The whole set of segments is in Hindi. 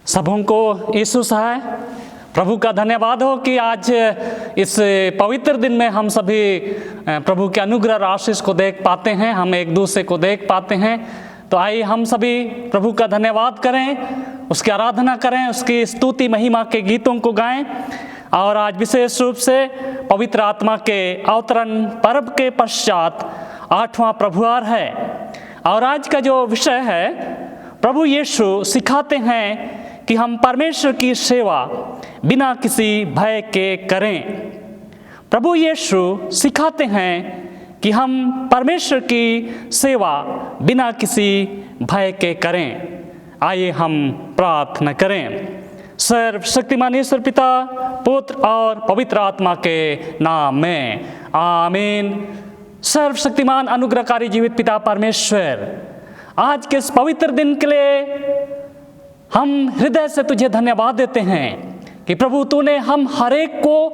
सबों को यीशु सहाय प्रभु का धन्यवाद हो कि आज इस पवित्र दिन में हम सभी प्रभु के अनुग्रह और आशीष को देख पाते हैं, हम एक दूसरे को देख पाते हैं। तो आइए हम सभी प्रभु का धन्यवाद करें, उसकी आराधना करें, उसकी स्तुति महिमा के गीतों को गाएं। और आज विशेष रूप से पवित्र आत्मा के अवतरण पर्व के पश्चात 8वां प्रभुवार है और आज का जो विषय है, प्रभु यीशु सिखाते हैं कि हम परमेश्वर की सेवा बिना किसी भय के करें। प्रभु यीशु सिखाते हैं कि हम परमेश्वर की सेवा बिना किसी भय के करें। आइए हम प्रार्थना करें। सर्वशक्तिमान ईश्वर पिता, पुत्र और पवित्र आत्मा के नाम में आमीन। सर्वशक्तिमान अनुग्रहकारी जीवित पिता परमेश्वर, आज के इस पवित्र दिन के लिए हम हृदय से तुझे धन्यवाद देते हैं कि प्रभु तूने हम हरेक को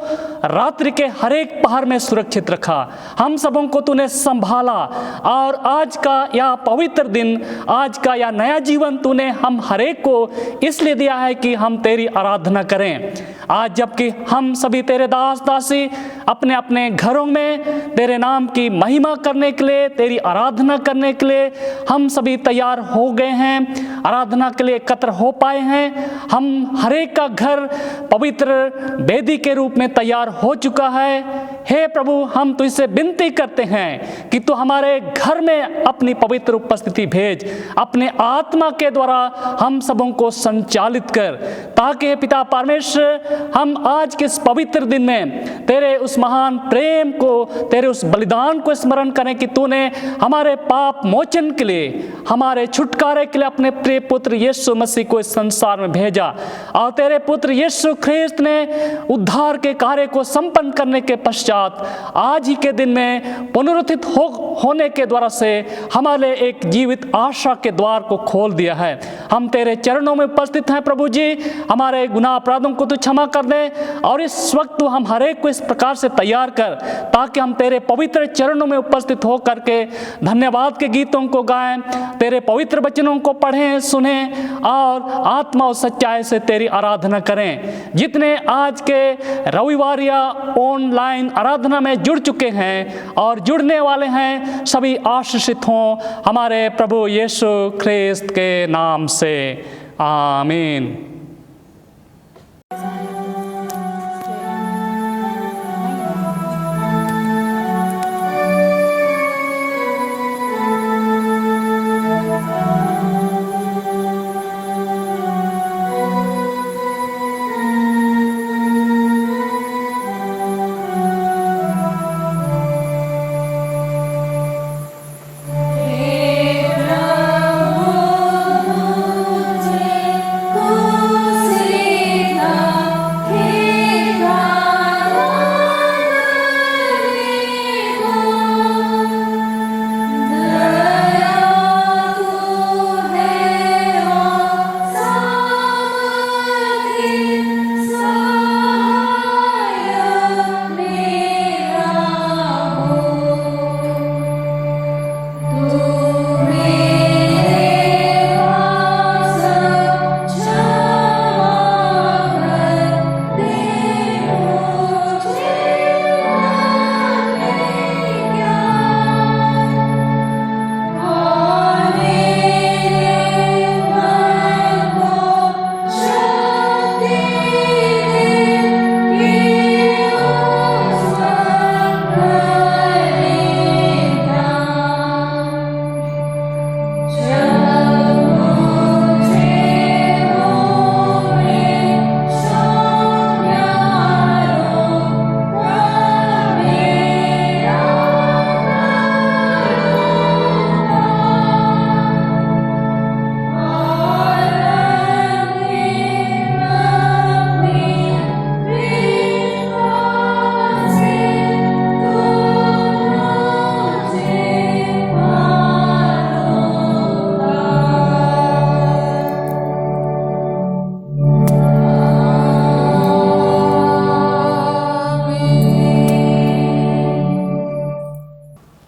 रात्रि के हरेक पहर में सुरक्षित रखा, हम सबों को तूने संभाला और आज का यह पवित्र दिन, आज का यह नया जीवन तूने हम हरेक को इसलिए दिया है कि हम तेरी आराधना करें। आज जबकि हम सभी तेरे दास दासी अपने अपने घरों में तेरे नाम की महिमा करने के लिए, तेरी आराधना करने के लिए हम सभी तैयार हो गए हैं, आराधना के लिए एकत्र हो पाए हैं। हम हरेक का घर पवित्र वेदी के रूप में तैयार हो चुका है। हे प्रभु, हम तुझसे विनती करते हैं कि तू हमारे घर में अपनी पवित्र उपस्थिति भेज, अपने आत्मा के द्वारा हम सबों को संचालित कर, ताकि पिता परमेश्वर हम आज के इस पवित्र दिन में तेरे उस महान प्रेम को, तेरे उस बलिदान को स्मरण करें कि तूने हमारे पाप मोचन के लिए, हमारे छुटकारे के लिए अपने प्रिय पुत्र यीशु मसीह को इस संसार में भेजा और तेरे पुत्र यीशु ख्रिस्त ने उद्धार के कार्य को संपन्न करने के पश्चात आज ही के दिन में पुनरुत्थित होने के द्वारा से हमारे एक जीवित आशा के द्वार को खोल दिया है। हम तेरे चरणों में उपस्थित हैं प्रभु जी, हमारे गुनाह अपराधों को तू क्षमा कर दे और इस वक्त तू हम हरेक को इस प्रकार से तैयार कर ताकि हम तेरे पवित्र चरणों में उपस्थित हो करके धन्यवाद के गीतों को गाएं, तेरे पवित्र वचनों को पढ़ें, सुनें और आत्मा और सच्चाई से तेरी आराधना करें। जितने आज के रविवार या ऑनलाइन आराधना में जुड़ चुके हैं और जुड़ने वाले हैं, सभी आशीषित हों हमारे प्रभु यीशु ख्रिस्त के नाम से आमीन।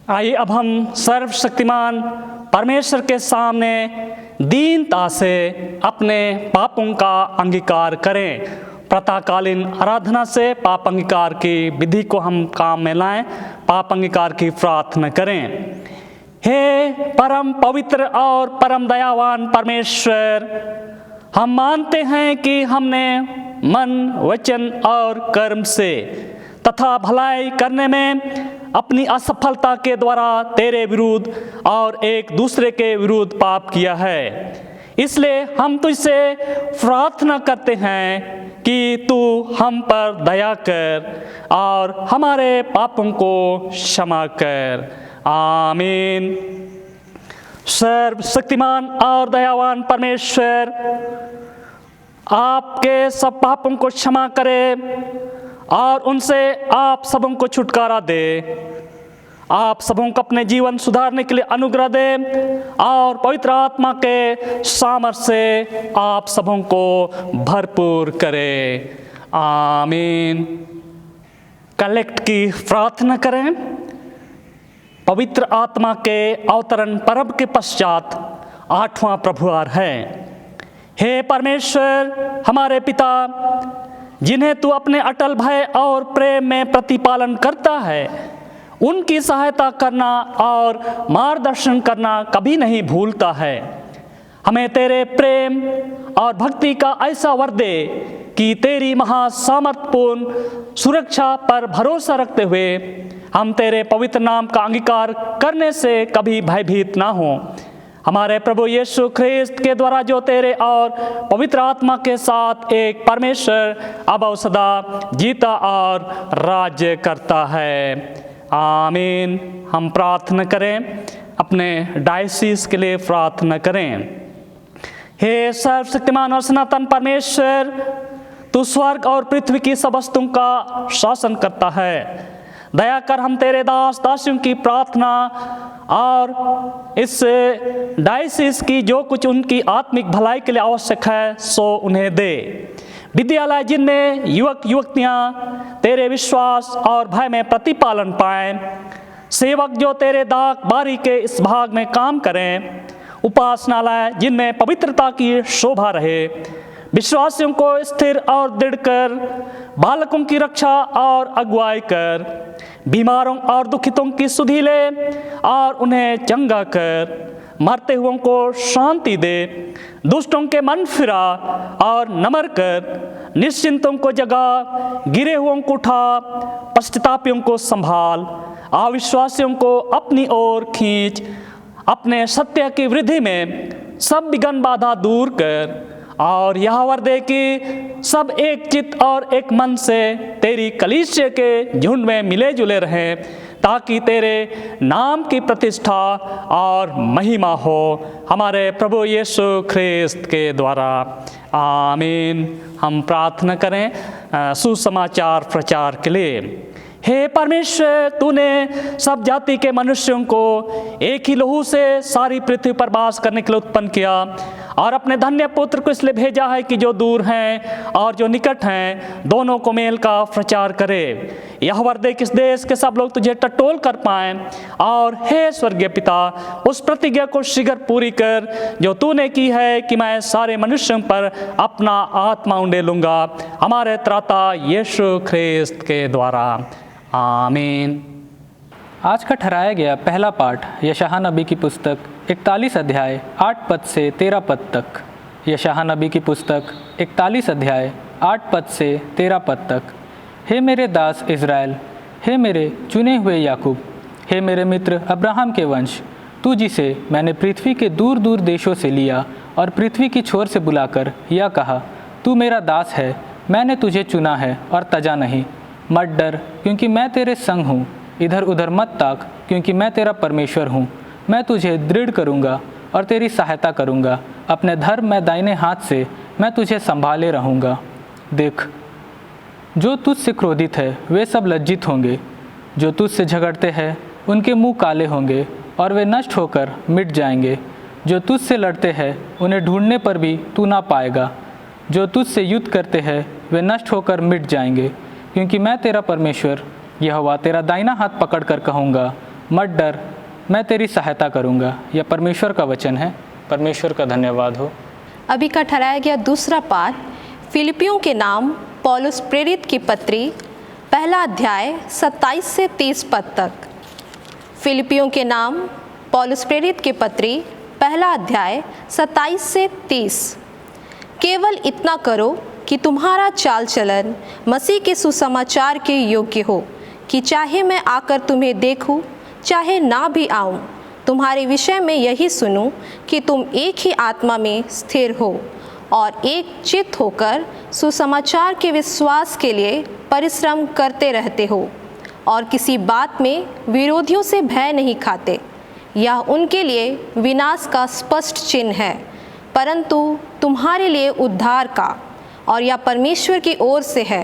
आइए अब हम सर्वशक्तिमान परमेश्वर के सामने दीनता से अपने पापों का अंगीकार करें। प्रातःकालीन आराधना से पाप अंगीकार की विधि को हम काम में लाएं, पाप अंगीकार की प्रार्थना करें। हे परम पवित्र और परम दयावान परमेश्वर, हम मानते हैं कि हमने मन, वचन और कर्म से तथा भलाई करने में अपनी असफलता के द्वारा तेरे विरुद्ध और एक दूसरे के विरुद्ध पाप किया है। इसलिए हम तुझसे प्रार्थना करते हैं कि तू हम पर दया कर और हमारे पापों को क्षमा कर। आमीन। सर्वशक्तिमान और दयावान परमेश्वर, आपके सब पापों को क्षमा करे और उनसे आप सबों को छुटकारा दे। आप सबों को अपने जीवन सुधारने के लिए अनुग्रह दे और पवित्र आत्मा के सामर्थ्य से आप सबों को भरपूर करे। आमीन। कलेक्ट की प्रार्थना करें। पवित्र आत्मा के अवतरण पर्व के पश्चात 8वां प्रभुवार है। हे परमेश्वर हमारे पिता, जिन्हें तू अपने अटल भय और प्रेम में प्रतिपालन करता है, उनकी सहायता करना और मार्गदर्शन करना कभी नहीं भूलता है। हमें तेरे प्रेम और भक्ति का ऐसा वर दे कि तेरी महासामर्थ्यपूर्ण सुरक्षा पर भरोसा रखते हुए हम तेरे पवित्र नाम का अंगीकार करने से कभी भयभीत ना हो। हमारे प्रभु यीशु ख्रिस्त के द्वारा जो तेरे और पवित्र आत्मा के साथ एक परमेश्वर अब और सदा जीता और राज्य करता है। आमीन। हम प्रार्थना करें, अपने डायसिस के लिए प्रार्थना करें। हे सर्वशक्तिमान और सनातन परमेश्वर, तू स्वर्ग और पृथ्वी की सब वस्तुओं का शासन करता है। दया कर हम तेरे दास दासियों की प्रार्थना और इस डायसिस की जो कुछ उनकी आत्मिक भलाई के लिए आवश्यक है सो उन्हें दे। विद्यालय जिनमें युवक युवतियाँ तेरे विश्वास और भय में प्रतिपालन पाएं, सेवक जो तेरे दाग बारी के इस भाग में काम करें, उपासनालय जिनमें पवित्रता की शोभा रहे, विश्वासियों को स्थिर और दृढ़ कर, बालकों की रक्षा और अगुवाई कर, बीमारों और दुखितों की सुधि ले और उन्हें चंगा कर, मरते हुओं को शांति दे, दुष्टों के मन फिरा और नमर कर, निश्चिंतों को जगा, गिरे हुओं को उठा, पश्चातापियों को संभाल, अविश्वासियों को अपनी ओर खींच, अपने सत्य की वृद्धि में सब विघ्न बाधा दूर कर और यह वर दे कि सब एक चित्त और एक मन से तेरी कलीसिया के झुंड में मिले जुले रहें, ताकि तेरे नाम की प्रतिष्ठा और महिमा हो हमारे प्रभु यीशु ख्रिस्त के द्वारा। आमीन। हम प्रार्थना करें सुसमाचार प्रचार के लिए। हे परमेश्वर, तूने सब जाति के मनुष्यों को एक ही लहू से सारी पृथ्वी पर वास करने के लिए उत्पन्न किया और अपने धन्य पुत्र को इसलिए भेजा है कि जो दूर हैं और जो निकट हैं दोनों को मेल का प्रचार करे। यह वर दे किस देश के सब लोग तुझे टटोल कर पाएं और हे स्वर्गीय पिता, उस प्रतिज्ञा को शीघ्र पूरी कर जो तूने की है कि मैं सारे मनुष्यों पर अपना आत्मा उंडे लूँगा, हमारे त्राता यीशु ख्रिस्त के द्वारा। आमीन। आज का ठहराया गया पहला पाठ यशायाह नबी की पुस्तक 41 अध्याय 8 पद से 13 पद तक। यशायाह नबी की पुस्तक 41 अध्याय 8 पद से 13 पद तक। हे मेरे दास इज़राइल, हे मेरे चुने हुए याकूब, हे मेरे मित्र अब्राहम के वंश, तू जिसे मैंने पृथ्वी के दूर दूर देशों से लिया और पृथ्वी की छोर से बुलाकर यह कहा, तू मेरा दास है, मैंने तुझे चुना है और तजा नहीं। मत डर, क्योंकि मैं तेरे संग हूँ, इधर उधर मत ताक, क्योंकि मैं तेरा परमेश्वर हूँ। मैं तुझे दृढ़ करूँगा और तेरी सहायता करूँगा, अपने धर्म में दाहिने हाथ से मैं तुझे संभाले रहूँगा। देख, जो तुझसे क्रोधित है वे सब लज्जित होंगे, जो तुझसे झगड़ते हैं उनके मुंह काले होंगे और वे नष्ट होकर मिट जाएंगे। जो तुझसे लड़ते हैं उन्हें ढूंढने पर भी तू ना पाएगा। जो तुझसे युद्ध करते हैं वे नष्ट होकर मिट जाएंगे, क्योंकि मैं तेरा परमेश्वर यहोवा तेरा दाहिना हाथ पकड़ कर कहूँगा, मत डर, मैं तेरी सहायता करूँगा। यह परमेश्वर का वचन है। परमेश्वर का धन्यवाद हो। अभी का ठहराया गया दूसरा पाठ फिलिपियों के नाम पौलुस प्रेरित की पत्री, पहला अध्याय 27 से 30 पद तक। फिलिपियों के नाम पौलुस प्रेरित की पत्री, पहला अध्याय 27 से 30। केवल इतना करो कि तुम्हारा चाल चलन मसीह के सुसमाचार के योग्य हो, कि चाहे मैं आकर तुम्हें देखूं, चाहे ना भी आऊं, तुम्हारे विषय में यही सुनूं कि तुम एक ही आत्मा में स्थिर हो और एक चित्त होकर सुसमाचार के विश्वास के लिए परिश्रम करते रहते हो, और किसी बात में विरोधियों से भय नहीं खाते। यह उनके लिए विनाश का स्पष्ट चिन्ह है, परंतु तुम्हारे लिए उद्धार का, और यह परमेश्वर की ओर से है,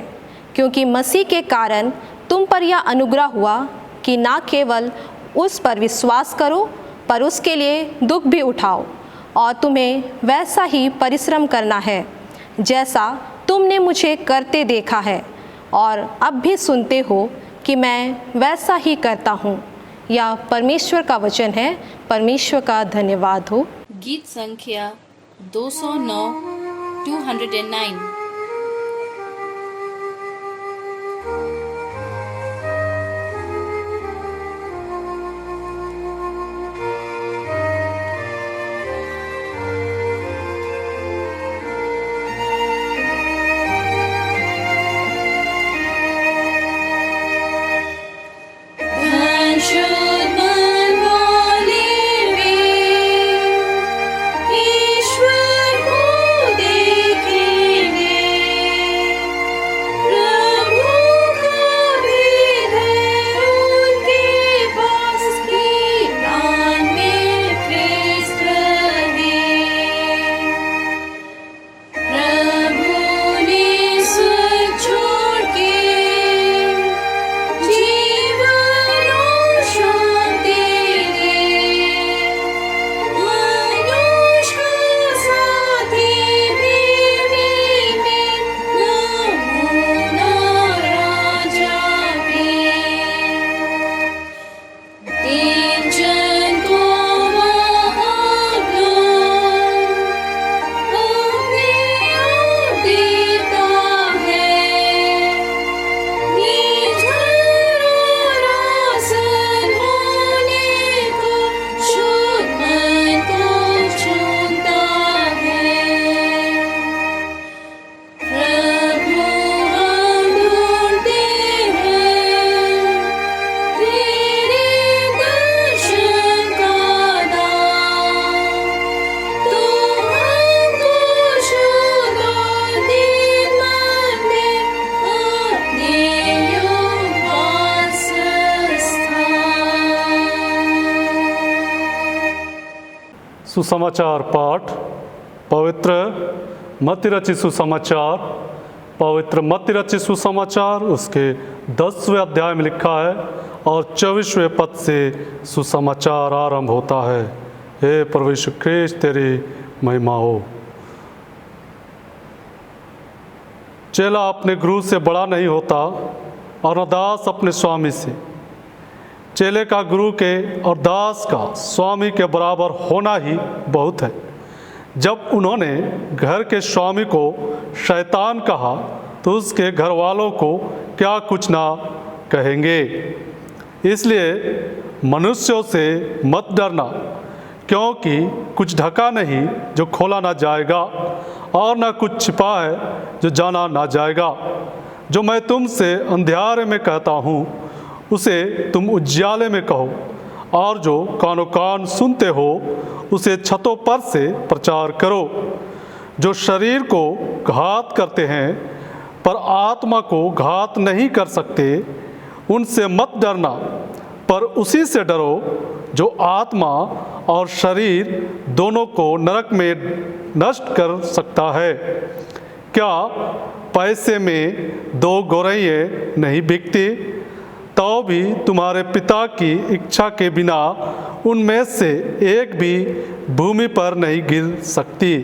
क्योंकि मसीह के कारण तुम पर यह अनुग्रह हुआ कि ना केवल उस पर विश्वास करो, पर उसके लिए दुख भी उठाओ, और तुम्हें वैसा ही परिश्रम करना है जैसा तुमने मुझे करते देखा है, और अब भी सुनते हो कि मैं वैसा ही करता हूँ। यह परमेश्वर का वचन है। परमेश्वर का धन्यवाद हो। गीत संख्या 209 209। ईश्वर को देखेंगे सुसमाचार पाठ पवित्र मत्ती रचित सुसमाचार। पवित्र मत्ती रचित सुसमाचार उसके 10वें अध्याय में लिखा है और 24वें पद से सुसमाचार आरंभ होता है। हे प्रभु यीशु ख्रीस्त तेरी महिमा हो। चेला अपने गुरु से बड़ा नहीं होता और न दास अपने स्वामी से। चेले का गुरु के और दास का स्वामी के बराबर होना ही बहुत है। जब उन्होंने घर के स्वामी को शैतान कहा तो उसके घर वालों को क्या कुछ ना कहेंगे। इसलिए मनुष्यों से मत डरना, क्योंकि कुछ ढका नहीं जो खोला ना जाएगा और ना कुछ छिपा है जो जाना ना जाएगा। जो मैं तुमसे अंधियारे में कहता हूँ उसे तुम उजियाले में कहो, और जो कानों कान सुनते हो उसे छतों पर से प्रचार करो। जो शरीर को घात करते हैं पर आत्मा को घात नहीं कर सकते, उनसे मत डरना, पर उसी से डरो जो आत्मा और शरीर दोनों को नरक में नष्ट कर सकता है। क्या पैसे में 2 गौरैये नहीं बिकती? तो भी तुम्हारे पिता की इच्छा के बिना उनमें से एक भी भूमि पर नहीं गिर सकती।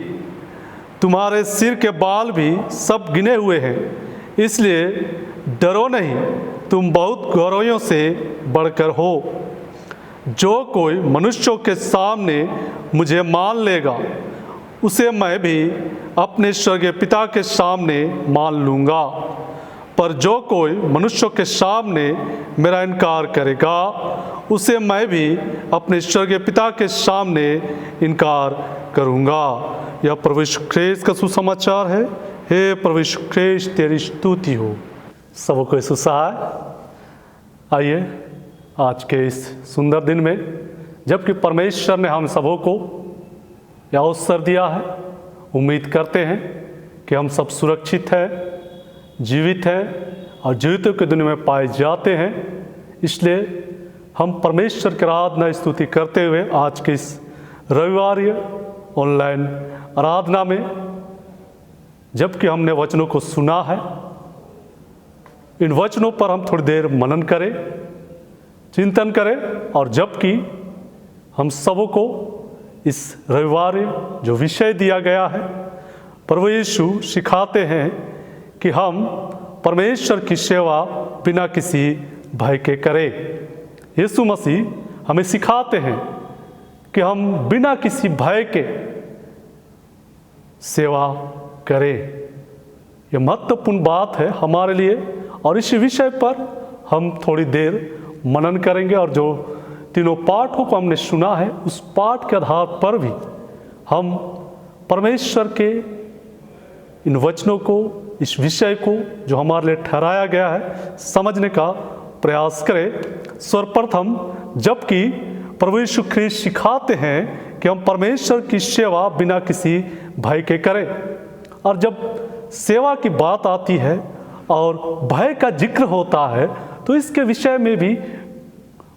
तुम्हारे सिर के बाल भी सब गिने हुए हैं, इसलिए डरो नहीं, तुम बहुत गौरवों से बढ़कर हो। जो कोई मनुष्यों के सामने मुझे मान लेगा उसे मैं भी अपने स्वर्गीय पिता के सामने मान लूँगा। पर जो कोई मनुष्यों के सामने मेरा इनकार करेगा उसे मैं भी अपने स्वर्गीय पिता के सामने इनकार करूँगा। यह प्रभु यीशु ख्रीस्त का सुसमाचार है। हे प्रभु यीशु ख्रीस्त, तेरी स्तुति हो। सबको यीशु सहाय। आइए आज के इस सुंदर दिन में, जबकि परमेश्वर ने हम सबों को यह अवसर दिया है, उम्मीद करते हैं कि हम सब सुरक्षित हैं, जीवित हैं और जीवितों की दुनिया में पाए जाते हैं। इसलिए हम परमेश्वर की आराधना स्तुति करते हुए आज के इस रविवार ऑनलाइन आराधना में, जबकि हमने वचनों को सुना है, इन वचनों पर हम थोड़ी देर मनन करें, चिंतन करें। और जबकि हम सबों को इस रविवार जो विषय दिया गया है, प्रभु यीशु सिखाते हैं कि हम परमेश्वर की सेवा बिना किसी भय के करें। यीशु मसीह हमें सिखाते हैं कि हम बिना किसी भय के सेवा करें। यह महत्वपूर्ण बात है हमारे लिए और इस विषय पर हम थोड़ी देर मनन करेंगे। और जो तीनों पाठों को हमने सुना है, उस पाठ के आधार पर भी हम परमेश्वर के इन वचनों को, इस विषय को जो हमारे लिए ठहराया गया है, समझने का प्रयास करें। सर्वप्रथम, जबकि प्रभु यीशु ख्रीस्त सिखाते हैं कि हम परमेश्वर की सेवा बिना किसी भय के करें, और जब सेवा की बात आती है और भय का जिक्र होता है, तो इसके विषय में भी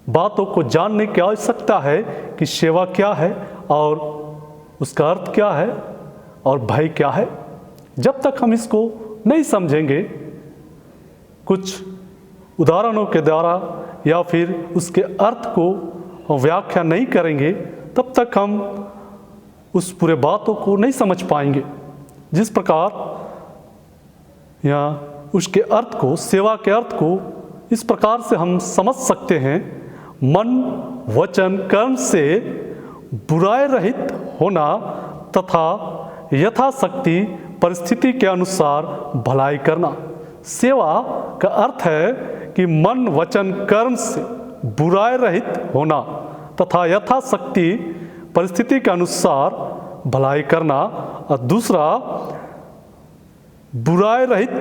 बातों को जानने की आवश्यकता है कि सेवा क्या है और उसका अर्थ क्या है और भय क्या है। जब तक हम इसको नहीं समझेंगे, कुछ उदाहरणों के द्वारा या फिर उसके अर्थ को व्याख्या नहीं करेंगे, तब तक हम उस पूरे बातों को नहीं समझ पाएंगे। जिस प्रकार या उसके अर्थ को, सेवा के अर्थ को इस प्रकार से हम समझ सकते हैं: मन, वचन, कर्म से बुराई रहित होना तथा यथाशक्ति परिस्थिति के अनुसार भलाई करना। सेवा का अर्थ है कि मन, वचन, कर्म से बुराई रहित होना तथा यथाशक्ति परिस्थिति के अनुसार भलाई करना। और दूसरा, बुराई रहित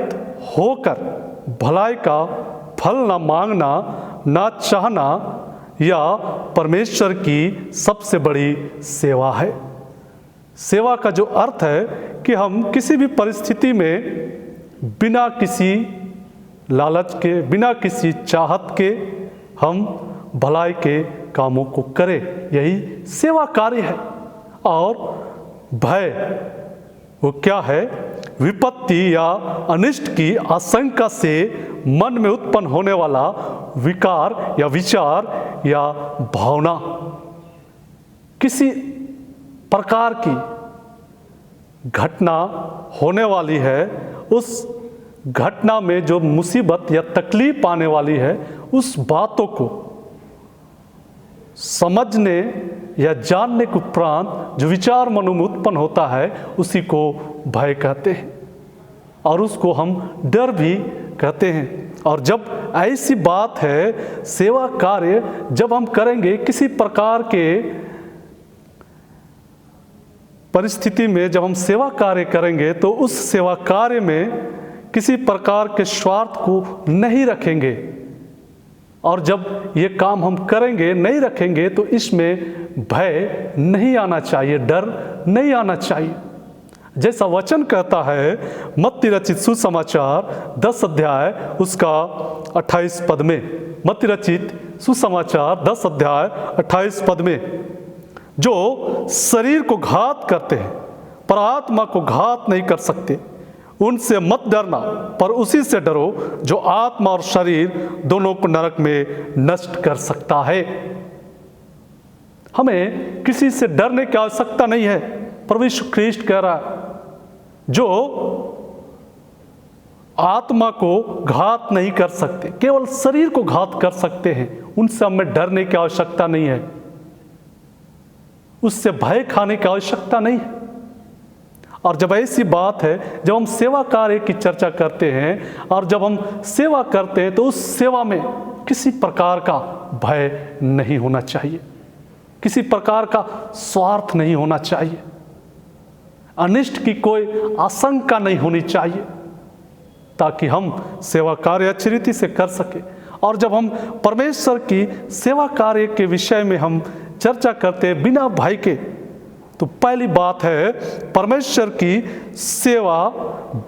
होकर भलाई का फल न मांगना, न चाहना, या परमेश्वर की सबसे बड़ी सेवा है। सेवा का जो अर्थ है कि हम किसी भी परिस्थिति में बिना किसी लालच के, बिना किसी चाहत के हम भलाई के कामों को करें, यही सेवा कार्य है। और भय वो क्या है? विपत्ति या अनिष्ट की आशंका से मन में उत्पन्न होने वाला विकार या विचार या भावना। किसी प्रकार की घटना होने वाली है, उस घटना में जो मुसीबत या तकलीफ आने वाली है, उस बातों को समझने या जानने के उपरांत जो विचार मनो में उत्पन्न होता है, उसी को भय कहते हैं और उसको हम डर भी कहते हैं। और जब ऐसी बात है, सेवा कार्य जब हम करेंगे, किसी प्रकार के परिस्थिति में जब हम सेवा कार्य करेंगे, तो उस सेवा कार्य में किसी प्रकार के स्वार्थ को नहीं रखेंगे। और जब ये काम हम करेंगे, नहीं रखेंगे, तो इसमें भय नहीं आना चाहिए, डर नहीं आना चाहिए। जैसा वचन कहता है मत्ती रचित सुसमाचार 10 अध्याय उसका 28 पद में, मत्ती रचित सुसमाचार 10 अध्याय 28 पद में, जो शरीर को घात करते हैं पर आत्मा को घात नहीं कर सकते, उनसे मत डरना, पर उसी से डरो जो आत्मा और शरीर दोनों को नरक में नष्ट कर सकता है। हमें किसी से डरने की आवश्यकता नहीं है। प्रभु यीशु ख्रीस्त कह रहा है, जो आत्मा को घात नहीं कर सकते, केवल शरीर को घात कर सकते हैं, उनसे हमें डरने की आवश्यकता नहीं है, उससे भय खाने की आवश्यकता नहीं है। और जब ऐसी बात है, जब हम सेवा कार्य की चर्चा करते हैं और जब हम सेवा करते हैं तो उस सेवा में किसी प्रकार का भय नहीं होना चाहिए, किसी प्रकार का स्वार्थ नहीं होना चाहिए, अनिष्ट की कोई आशंका नहीं होनी चाहिए, ताकि हम सेवा कार्य अच्छी रीति से कर सके। और जब हम परमेश्वर की सेवा कार्य के विषय में हम चर्चा करते हैं बिना भय के, तो पहली बात है परमेश्वर की सेवा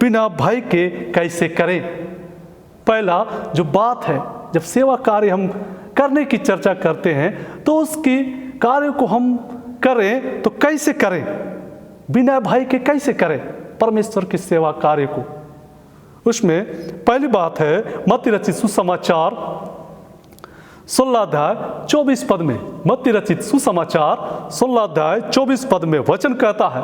बिना भय के कैसे करें। पहला जो बात है, जब सेवा कार्य हम करने की चर्चा करते हैं तो उसकी कार्य को हम करें तो कैसे करें, बिना भय के कैसे करें परमेश्वर की सेवा कार्य को। उसमें पहली बात है मत्ती रचित सुसमाचार 16 अध्याय 24 पद में, मत्ती रचित सुसमाचार 16 अध्याय 24 पद में वचन कहता है,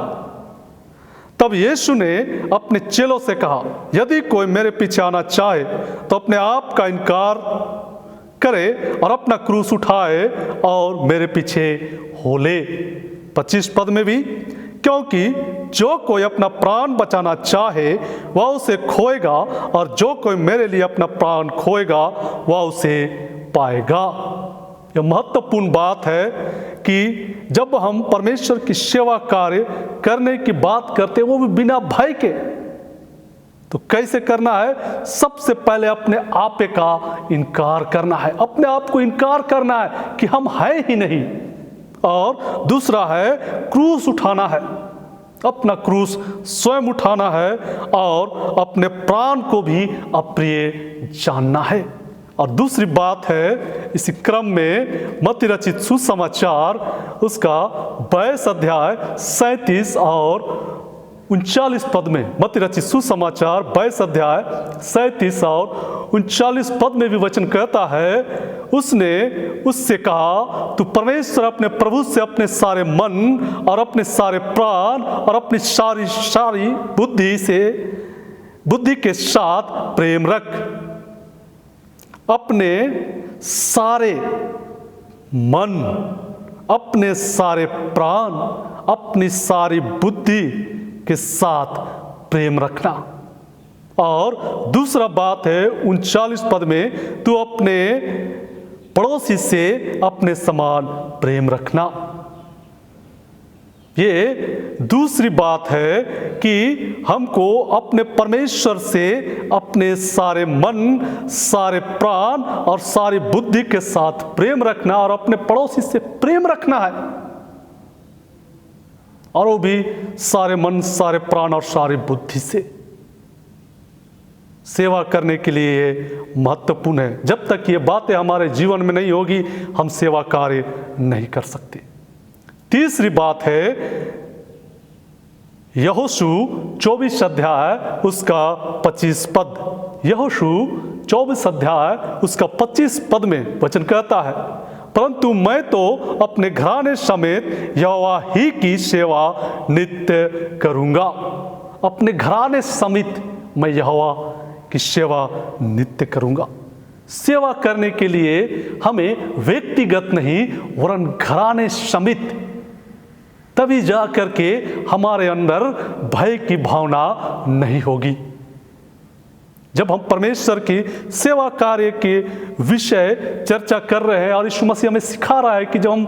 तब यीशु ने अपने चेलों से कहा, यदि कोई मेरे पीछे आना चाहे तो अपने आप का इनकार करे और अपना क्रूस उठाए और मेरे पीछे हो ले। 25 पद में भी, क्योंकि जो कोई अपना प्राण बचाना चाहे वह उसे खोएगा और जो कोई मेरे लिए अपना प्राण खोएगा वह उसे पाएगा। यह महत्वपूर्ण बात है कि जब हम परमेश्वर की सेवा कार्य करने की बात करते हैं, वो भी बिना भय के, तो कैसे करना है। सबसे पहले अपने आप का इनकार करना है, अपने आप को इनकार करना है कि हम हैं ही नहीं। और दूसरा है क्रूस उठाना है, अपना क्रूस स्वयं उठाना है और अपने प्राण को भी अप्रिय जानना है। और दूसरी बात है इसी क्रम में मत्ती रचित सुसमाचार उसका 22 अध्याय 37 और 39 पद में, मत्ती रचित सुसमाचार 22 अध्याय 37 और 39 पद में भी वचन कहता है, उसने उससे कहा, तू परमेश्वर अपने प्रभु से अपने सारे मन और अपने सारे प्राण और अपनी सारी बुद्धि के साथ प्रेम रख। अपने सारे मन, अपने सारे प्राण, अपनी सारी बुद्धि के साथ प्रेम रखना। और दूसरा बात है 39 पद में, तू अपने पड़ोसी से अपने समान प्रेम रखना। ये दूसरी बात है कि हमको अपने परमेश्वर से अपने सारे मन, सारे प्राण और सारी बुद्धि के साथ प्रेम रखना और अपने पड़ोसी से प्रेम रखना है, और वो भी सारे मन, सारे प्राण और सारी बुद्धि से। सेवा करने के लिए ये महत्वपूर्ण है। जब तक ये बातें हमारे जीवन में नहीं होगी, हम सेवा कार्य नहीं कर सकते। तीसरी बात है यहोशू 24 अध्याय उसका 25 पद। यहोशू 24 अध्याय उसका 25 पद में वचन कहता है, परंतु मैं तो अपने घराने समेत यहोवा ही की सेवा नित्य करूंगा। अपने घराने समेत मैं यहोवा की सेवा नित्य करूंगा। सेवा करने के लिए हमें व्यक्तिगत नहीं वरन घराने समेत, तभी जा करके हमारे अंदर भय की भावना नहीं होगी। जब हम परमेश्वर की सेवा कार्य के विषय चर्चा कर रहे हैं और यीशु मसीह हमें सिखा रहा है कि जब हम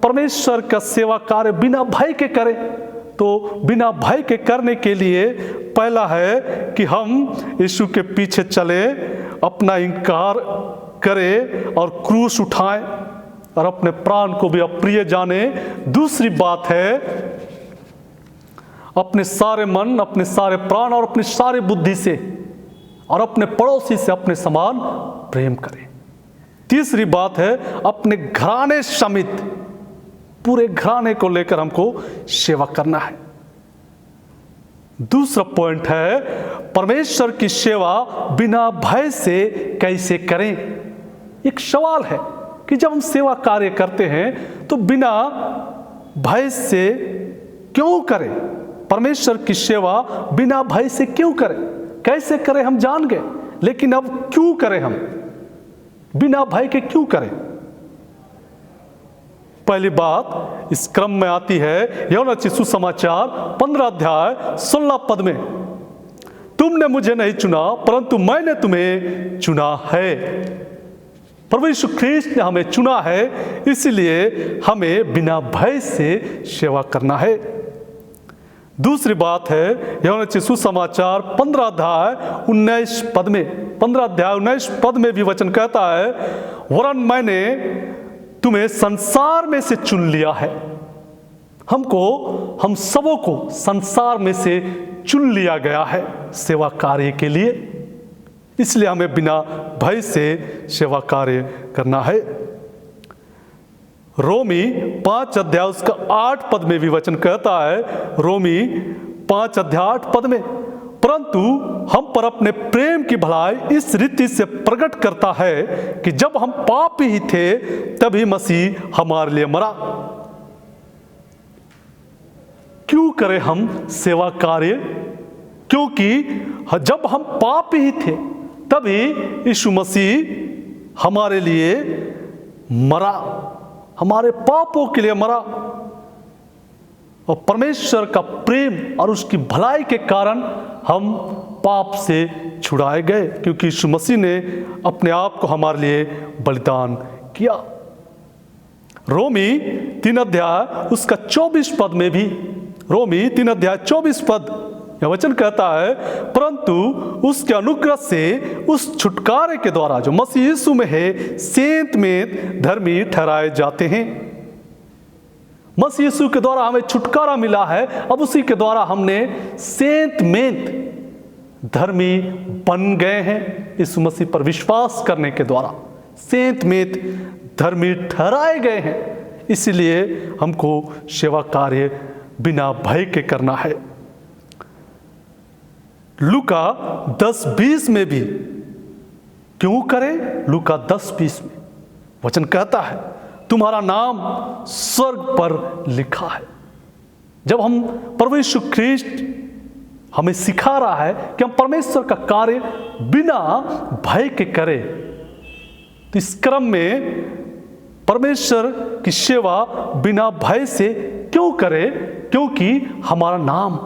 परमेश्वर का सेवा कार्य बिना भय के करें, तो बिना भय के करने के लिए पहला है कि हम यीशु के पीछे चले, अपना इनकार करें और क्रूस उठाएं और अपने प्राण को भी अप्रिय जाने। दूसरी बात है अपने सारे मन, अपने सारे प्राण और अपनी सारी बुद्धि से और अपने पड़ोसी से अपने समान प्रेम करें। तीसरी बात है अपने घराने समेत, पूरे घराने को लेकर हमको सेवा करना है। दूसरा पॉइंट है परमेश्वर की सेवा बिना भय से कैसे करें। एक सवाल है कि जब हम सेवा कार्य करते हैं तो बिना भय से क्यों करें। परमेश्वर की सेवा बिना भय से क्यों करें, कैसे करें हम जान गए, लेकिन अब क्यों करें, हम बिना भय के क्यों करें। पहली बात इस क्रम में आती है यूहन्ना रचित सुसमाचार 15 अध्याय 16 पद में, तुमने मुझे नहीं चुना परंतु मैंने तुम्हें चुना है। प्रभु यीशु ख्रीस्त ने हमें चुना है, इसलिए हमें बिना भय से सेवा करना है। दूसरी बात है यूहन्ना रचित सुसमाचार 15 अध्याय 19 पद में, 15 अध्याय 19 पद में भी वचन कहता है, वरन मैंने तुम्हें संसार में से चुन लिया है। हम सबों को संसार में से चुन लिया गया है सेवा कार्य के लिए, इसलिए हमें बिना भय से सेवा कार्य करना है। रोमी 5 अध्याय उसका 8 पद में भी वचन कहता है, रोमी 5 अध्याय 8 पद में, परंतु हम पर अपने प्रेम की भलाई इस रीति से प्रकट करता है कि जब हम पापी ही थे तभी मसीह हमारे लिए मरा। क्यों करें हम सेवा कार्य? क्योंकि जब हम पापी ही थे तभी यीशु मसीह हमारे लिए मरा, हमारे पापों के लिए मरा। और परमेश्वर का प्रेम और उसकी भलाई के कारण हम पाप से छुड़ाए गए, क्योंकि यीशु मसीह ने अपने आप को हमारे लिए बलिदान किया। रोमी 3 अध्याय उसका 24 पद में भी, रोमी 3 अध्याय 24 पद यह वचन कहता है, परंतु उसके अनुग्रह से उस छुटकारे के द्वारा जो मसीह यीशु में है सेंत में धर्मी ठहराए जाते हैं। मसीह यीशु के द्वारा हमें छुटकारा मिला है, अब उसी के द्वारा हमने सेंत में धर्मी बन गए हैं। यीशु मसीह पर विश्वास करने के द्वारा सेंत में धर्मी ठहराए गए हैं, इसलिए हमको सेवा कार्य बिना भय के करना है। लूका 10:20 में भी क्यों करें? लूका 10:20 में वचन कहता है, तुम्हारा नाम स्वर्ग पर लिखा है। जब हम प्रभु यीशु ख्रीस्त हमें सिखा रहा है कि हम परमेश्वर का कार्य बिना भय के करें, तो इस क्रम में परमेश्वर की सेवा बिना भय से क्यों करें? क्योंकि हमारा नाम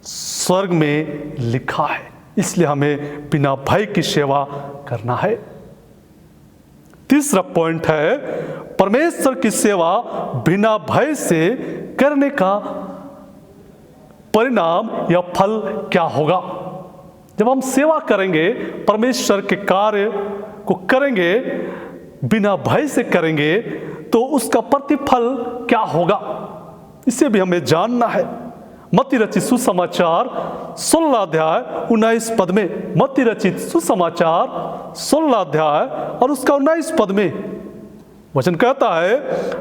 स्वर्ग में लिखा है, इसलिए हमें बिना भय की सेवा करना है। तीसरा पॉइंट है परमेश्वर की सेवा बिना भय से करने का परिणाम या फल क्या होगा। जब हम सेवा करेंगे, परमेश्वर के कार्य को करेंगे, बिना भय से करेंगे, तो उसका प्रतिफल क्या होगा, इसे भी हमें जानना है। मत्ती रचित सुसमाचार 16 अध्याय 19 पद में, मत्ती रचित सुसमाचार 16 अध्याय और उसका 19 पद में वचन कहता है,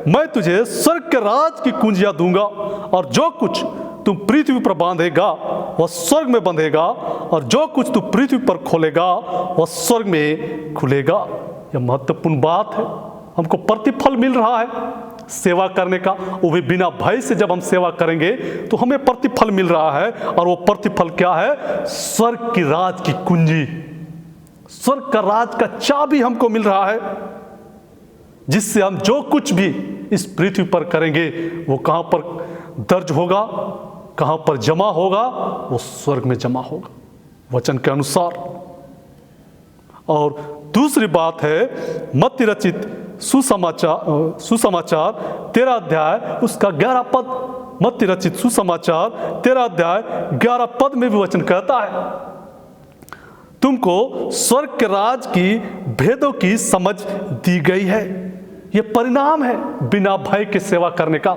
मैं तुझे स्वर्ग के राज की कुंजियां दूंगा, और जो कुछ तुम पृथ्वी पर बांधेगा वह स्वर्ग में बंधेगा, और जो कुछ तू पृथ्वी पर खोलेगा वह स्वर्ग में खुलेगा। यह महत्वपूर्ण बात है। हमको प्रतिफल मिल रहा है सेवा करने का, वो भी बिना भय से। जब हम सेवा करेंगे तो हमें प्रतिफल मिल रहा है, और वो प्रतिफल क्या है? स्वर्ग की राज की कुंजी, स्वर्ग का राज का चाबी हमको मिल रहा है, जिससे हम जो कुछ भी इस पृथ्वी पर करेंगे वो कहाँ पर दर्ज होगा, कहाँ पर जमा होगा, वो स्वर्ग में जमा होगा वचन के अनुसार। और दूसरी बात है मत्ती रचित सुसमाचार 13 अध्याय उसका 11 पद, मत्ती रचित सुसमाचार 13 अध्याय 11 पद में भी वचन कहता है, तुमको स्वर्ग के राज की भेदों की समझ दी गई है। यह परिणाम है बिना भय के सेवा करने का।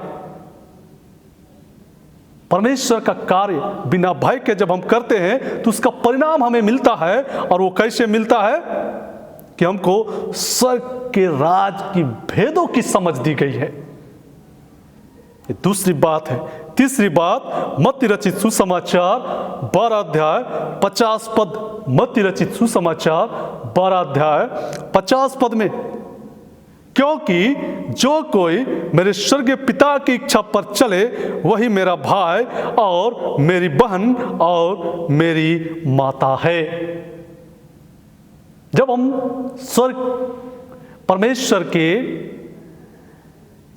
परमेश्वर का कार्य बिना भय के जब हम करते हैं तो उसका परिणाम हमें मिलता है, और वो कैसे मिलता है कि हमको स्वर्ग के राज की भेदों की समझ दी गई है। ये दूसरी बात है। तीसरी बात मत्ती रचित सुसमाचार 12 अध्याय 50 पद, मत्ती रचित सुसमाचार 12 अध्याय 50 पद में, क्योंकि जो कोई मेरे स्वर्गीय पिता की इच्छा पर चले वही मेरा भाई और मेरी बहन और मेरी माता है। जब हम स्वर्ग परमेश्वर के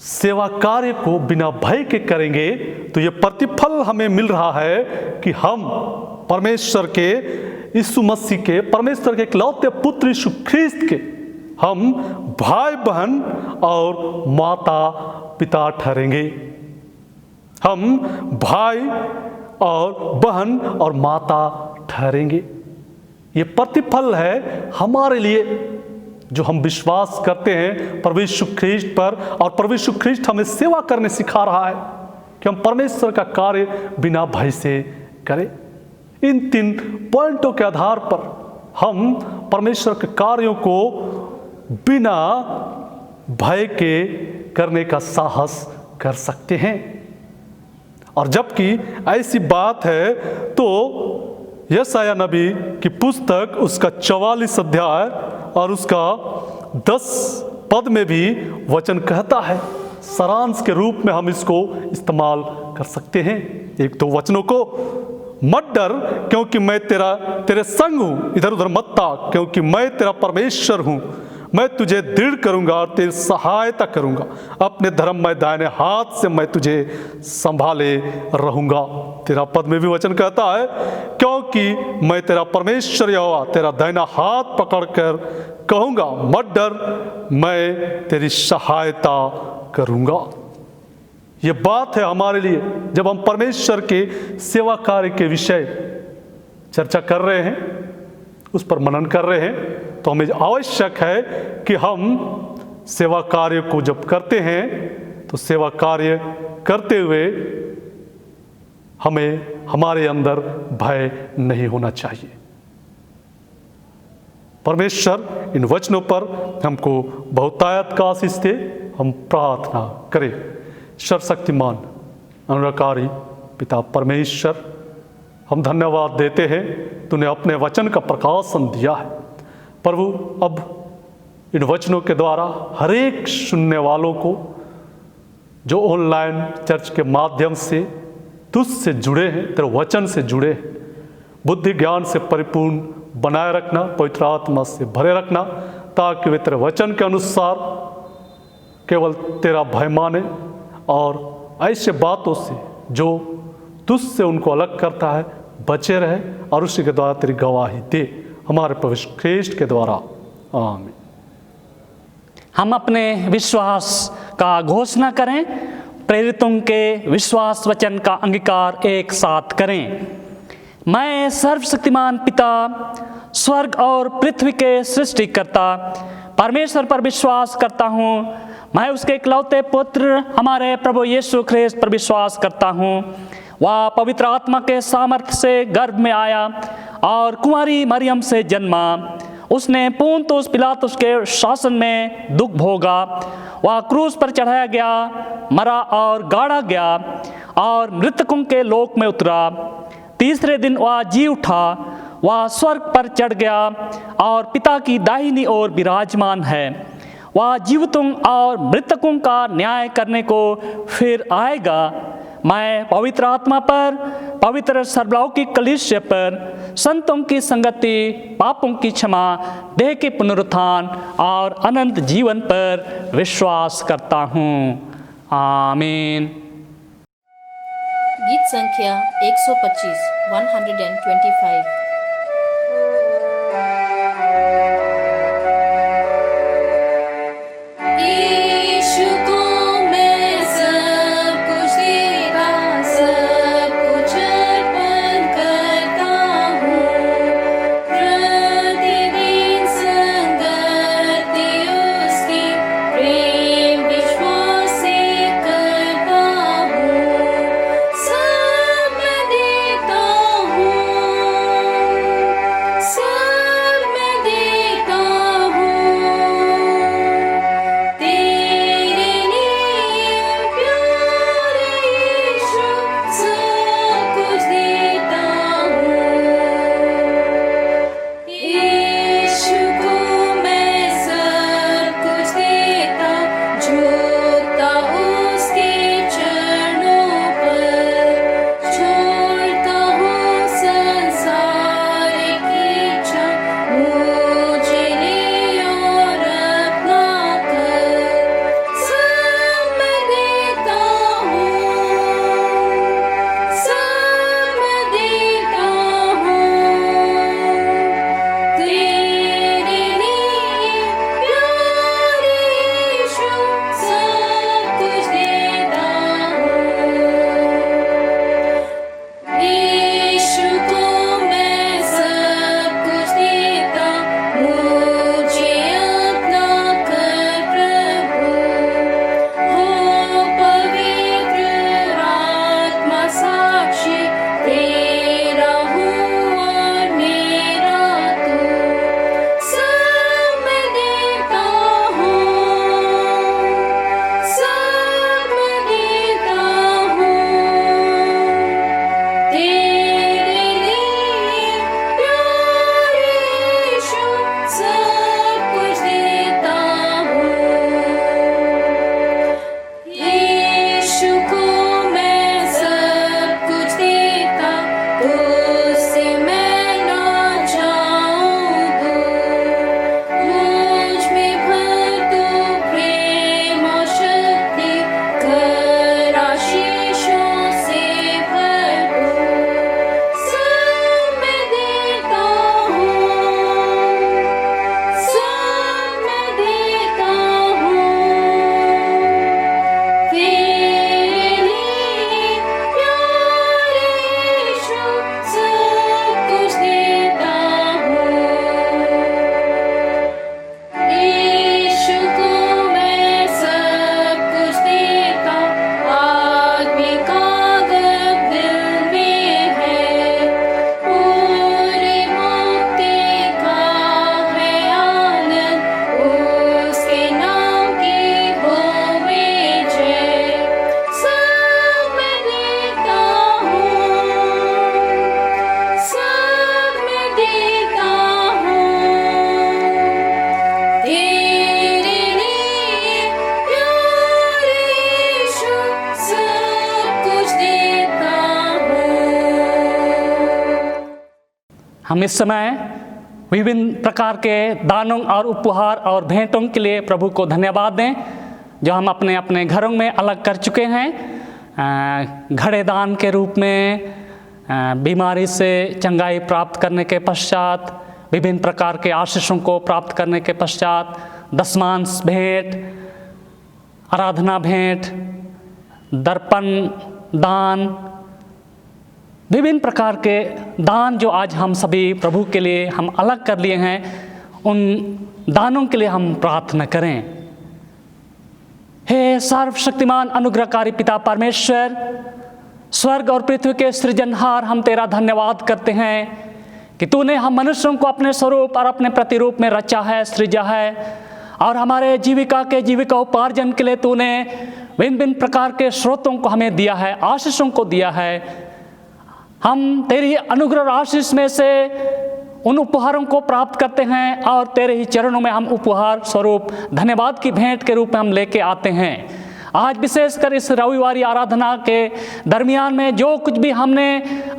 सेवा कार्य को बिना भय के करेंगे तो ये प्रतिफल हमें मिल रहा है कि हम परमेश्वर के, यीशु मसीह के, परमेश्वर के इकलौते पुत्र यीशु ख्रीस्त के हम भाई बहन और माता पिता ठहरेंगे। हम भाई और बहन और माता ठहरेंगे। ये प्रतिफल है हमारे लिए जो हम विश्वास करते हैं प्रभु यीशु ख्रीस्त पर, और प्रभु यीशु ख्रीस्त हमें सेवा करने सिखा रहा है कि हम परमेश्वर का कार्य बिना भय से करें। इन 3 पॉइंटों के आधार पर हम परमेश्वर के कार्यों को बिना भय के करने का साहस कर सकते हैं। और जबकि ऐसी बात है तो यशायाह नबी की पुस्तक उसका 44 अध्याय और उसका 10 पद में भी वचन कहता है, सारांश के रूप में हम इसको इस्तेमाल कर सकते हैं। एक तो वचनों को, मत डर क्योंकि मैं तेरे संग हूँ, इधर उधर मत ताक क्योंकि मैं तेरा परमेश्वर हूँ, मैं तुझे दृढ़ करूँगा और तेरी सहायता करूँगा, अपने धर्ममय दाहिने हाथ से मैं तुझे संभाले रहूँगा। 13 पद में भी वचन कहता है, क्योंकि मैं तेरा परमेश्वर यहोवा तेरा दाहिना हाथ पकड़कर कहूँगा, मत डर, मैं तेरी सहायता करूँगा। ये बात है हमारे लिए जब हम परमेश्वर के सेवा कार्य के विषय चर्चा कर रहे हैं, उस पर मनन कर रहे हैं, तो हमें आवश्यक है कि हम सेवा कार्य को जब करते हैं तो सेवा कार्य करते हुए हमें हमारे अंदर भय नहीं होना चाहिए। परमेश्वर इन वचनों पर हमको बहुतायत का आशीष दे। हम प्रार्थना करें। सर्वशक्तिमान अनुग्रहकारी पिता परमेश्वर, हम धन्यवाद देते हैं, तूने अपने वचन का प्रकाशन दिया है प्रभु। अब इन वचनों के द्वारा हर एक सुनने वालों को जो ऑनलाइन चर्च के माध्यम से तुझसे जुड़े हैं, तेरे वचन से जुड़े हैं, बुद्धि ज्ञान से परिपूर्ण बनाए रखना, पवित्र आत्मा से भरे रखना, ताकि वे तेरे वचन के अनुसार केवल तेरा भय माने और ऐसे बातों से जो तुझसे उनको अलग करता है बचे रहे, और उसी के द्वारा तेरी गवाही दे, हमारे प्रभु ख्रीस्त के द्वारा, आमीन। हम अपने विश्वास का घोषणा करें, प्रेरितों के विश्वास वचन का अंगीकार एक साथ करें। मैं सर्वशक्तिमान पिता, स्वर्ग और पृथ्वी के सृष्टिकर्ता परमेश्वर पर विश्वास करता हूँ। मैं उसके इकलौते पुत्र हमारे प्रभु यीशु ख्रीस्त पर विश्वास करता हूँ। वह पवित्र आत्मा के सामर्थ्य से गर्भ में आया और कुंवारी मरियम से जन्मा। उसने पुन्तियुस पिलातुस के शासन में दुख भोगा। वह क्रूस पर चढ़ाया गया, मरा और गाड़ा गया और मृतकों के लोक में उतरा। तीसरे दिन वह जी उठा। वह स्वर्ग पर चढ़ गया और पिता की दाहिनी ओर विराजमान है। वह जीवितों और मृतकों का न्याय करने को फिर आएगा। मैं पवित्र आत्मा पर, पवित्र सर्वलौकिक कलीसिया पर, संतों की संगति, पापों की क्षमा, देह के पुनरुत्थान और अनंत जीवन पर विश्वास करता हूँ। आमीन। गीत संख्या 125 125। यीशु को मैं सब कुछ देता, सब कुछ अर्पण करता हूँ। प्रतिदिन संगति उसकी प्रेम विश्वास से करता हूँ। सब मैं देता हूँ। हम इस समय विभिन्न प्रकार के दानों और उपहार और भेंटों के लिए प्रभु को धन्यवाद दें जो हम अपने अपने घरों में अलग कर चुके हैं। घड़े दान के रूप में, बीमारी से चंगाई प्राप्त करने के पश्चात, विभिन्न प्रकार के आशीषों को प्राप्त करने के पश्चात, दशमांश भेंट, आराधना भेंट, दर्पण दान, विभिन्न प्रकार के दान जो आज हम सभी प्रभु के लिए हम अलग कर लिए हैं, उन दानों के लिए हम प्रार्थना करें। हे सर्वशक्तिमान अनुग्रहकारी पिता परमेश्वर, स्वर्ग और पृथ्वी के सृजनहार, हम तेरा धन्यवाद करते हैं कि तूने हम मनुष्यों को अपने स्वरूप और अपने प्रतिरूप में रचा है, सृजा है, और हमारे जीविका उपार्जन के लिए तूने भिन्न भिन्न प्रकार के स्रोतों को हमें दिया है, आशीषों को दिया है। हम तेरी अनुग्रह आशीष में से उन उपहारों को प्राप्त करते हैं और तेरे ही चरणों में हम उपहार स्वरूप धन्यवाद की भेंट के रूप में हम लेके आते हैं। आज विशेषकर इस रविवारी आराधना के दरमियान में जो कुछ भी हमने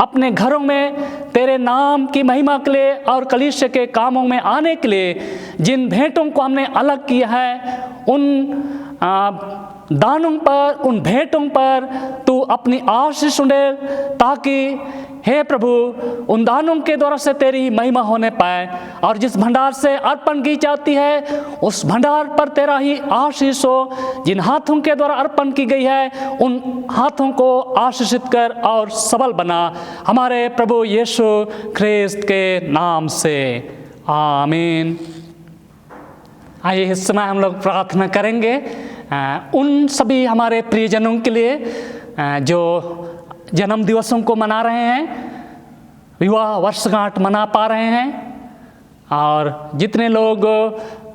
अपने घरों में तेरे नाम की महिमा के लिए और कलीसिया के कामों में आने के लिए जिन भेंटों को हमने अलग किया है, उन दानों पर, उन भेंटों पर तू अपनी आशीष उड़े, ताकि हे प्रभु उन दानों के द्वारा से तेरी महिमा होने पाए, और जिस भंडार से अर्पण की जाती है उस भंडार पर तेरा ही आशीष हो। जिन हाथों के द्वारा अर्पण की गई है उन हाथों को आशीषित कर और सबल बना, हमारे प्रभु यीशु ख्रिस्त के नाम से, आमीन। आइए इस समय हम लोग प्रार्थना करेंगे उन सभी हमारे प्रियजनों के लिए जो जन्म दिवसों को मना रहे हैं, विवाह वर्षगांठ मना पा रहे हैं, और जितने लोग